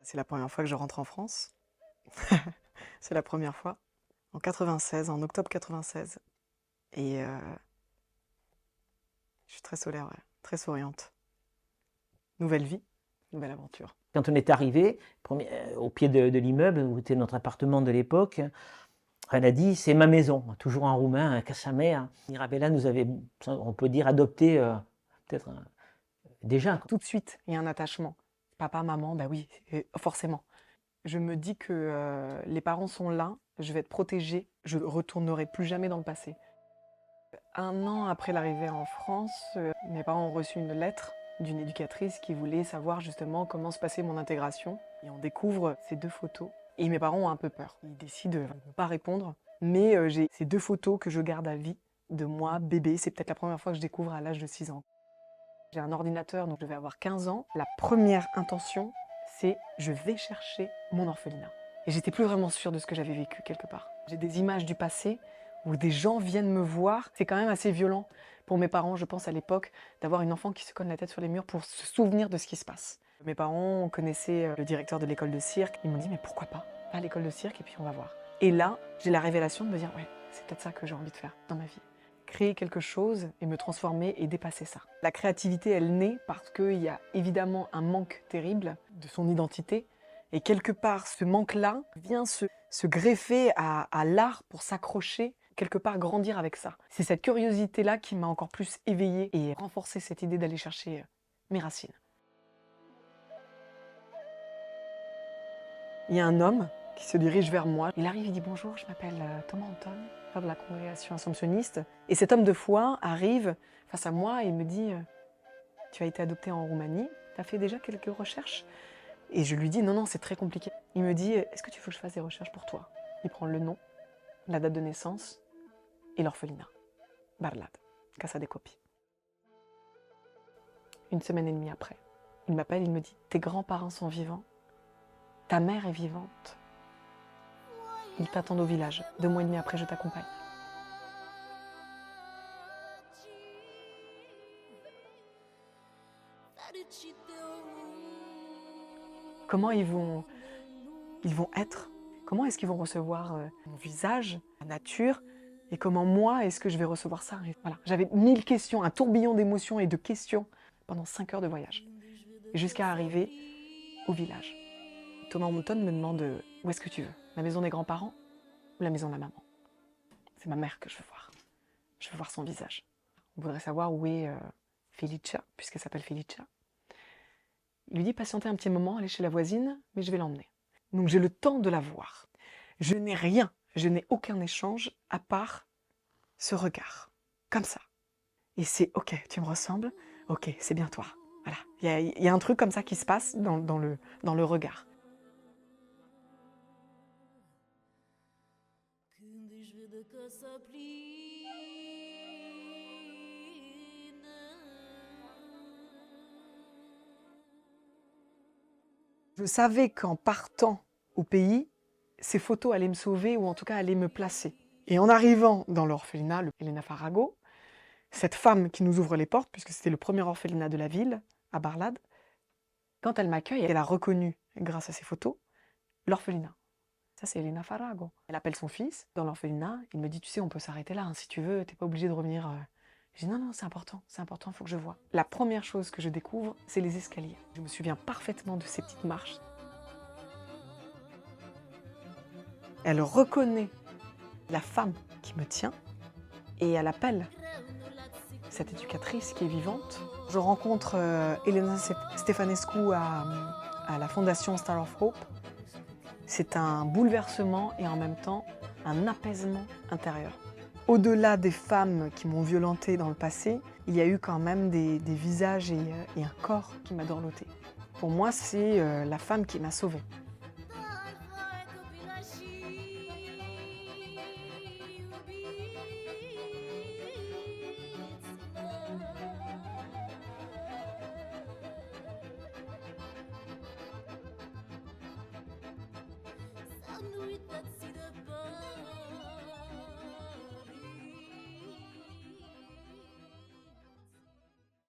C'est la première fois que je rentre en France. C'est la première fois. En 96, en octobre 96. Et je suis très solaire, ouais, très souriante. Nouvelle vie, nouvelle aventure. Quand on est arrivé, au pied de l'immeuble, où était notre appartement de l'époque, elle a dit, c'est ma maison, toujours en roumain, casa mea. Mirabella nous avait, on peut dire, adopté, peut-être déjà. Tout de suite, il y a un attachement. Papa, maman, bah oui, forcément. Je me dis que les parents sont là, je vais être protégée, je ne retournerai plus jamais dans le passé. 1 an après l'arrivée en France, mes parents ont reçu une lettre d'une éducatrice qui voulait savoir justement comment se passait mon intégration. Et on découvre ces 2 photos. Et mes parents ont un peu peur. Ils décident de ne pas répondre. Mais j'ai ces 2 photos que je garde à vie de moi, bébé. C'est peut-être la première fois que je découvre à l'âge de 6 ans. J'ai un ordinateur, donc je vais avoir 15 ans. La première intention, c'est je vais chercher mon orphelinat. Et j'étais plus vraiment sûre de ce que j'avais vécu quelque part. J'ai des images du passé où des gens viennent me voir. C'est quand même assez violent pour mes parents, je pense, à l'époque, d'avoir une enfant qui se cogne la tête sur les murs pour se souvenir de ce qui se passe. Mes parents connaissaient le directeur de l'école de cirque. Ils m'ont dit, mais pourquoi pas? Va à l'école de cirque et puis on va voir. Et là, j'ai la révélation de me dire, ouais, c'est peut-être ça que j'ai envie de faire dans ma vie. Créer quelque chose et me transformer et dépasser ça. La créativité, elle naît parce qu'il y a évidemment un manque terrible de son identité. Et quelque part, ce manque-là vient se greffer à l'art pour s'accrocher, quelque part grandir avec ça. C'est cette curiosité-là qui m'a encore plus éveillée et renforcé cette idée d'aller chercher mes racines. Il y a un homme qui se dirige vers moi. Il arrive, il dit « Bonjour, je m'appelle Thomas Anton, frère de la congrégation assomptionniste. » Et cet homme de foi arrive face à moi et me dit « Tu as été adopté en Roumanie, tu as fait déjà quelques recherches ?» Et je lui dis « Non, non, c'est très compliqué. » Il me dit « Est-ce que tu veux que je fasse des recherches pour toi ?» Il prend le nom, la date de naissance et l'orphelinat. Barlad, Casa de Copii. 1 semaine et demie après, il m'appelle, il me dit « Tes grands-parents sont vivants, ta mère est vivante. Ils t'attendent au village. 2 mois et demi après, je t'accompagne. » Comment ils vont être? Comment est-ce qu'ils vont recevoir mon visage, la nature? Et comment moi, est-ce que je vais recevoir ça? Voilà. J'avais 1000 questions, un tourbillon d'émotions et de questions pendant 5 heures de voyage. Jusqu'à arriver au village. Thomas Anton me demande « Où est-ce que tu veux? La maison des grands-parents ou la maison de la maman ?» C'est ma mère que je veux voir. Je veux voir son visage. On voudrait savoir où est Felicia, puisqu'elle s'appelle Felicia. Il lui dit « Patientez un petit moment, allez chez la voisine, mais je vais l'emmener. » Donc j'ai le temps de la voir. Je n'ai rien, je n'ai aucun échange à part ce regard, comme ça. Et c'est « Ok, tu me ressembles, ok, c'est bien toi. » Voilà, il y a un truc comme ça qui se passe dans le regard. Je savais qu'en partant au pays, ces photos allaient me sauver ou en tout cas allaient me placer. Et en arrivant dans l'orphelinat, le Elena Farago, cette femme qui nous ouvre les portes, puisque c'était le premier orphelinat de la ville, à Barlad, quand elle m'accueille, elle a reconnu, grâce à ces photos, l'orphelinat. Ça, c'est Elena Farago. Elle appelle son fils dans l'orphelinat. Il me dit, tu sais, on peut s'arrêter là, hein, si tu veux, t'es pas obligé de revenir. Je dis, non, non, c'est important, il faut que je voie. La première chose que je découvre, c'est les escaliers. Je me souviens parfaitement de ces petites marches. Elle reconnaît la femme qui me tient et elle appelle cette éducatrice qui est vivante. Je rencontre Elena Stefanescu à la fondation Star of Hope. C'est un bouleversement et en même temps un apaisement intérieur. Au-delà des femmes qui m'ont violentée dans le passé, il y a eu quand même des visages et un corps qui m'a dorloté. Pour moi, c'est la femme qui m'a sauvée.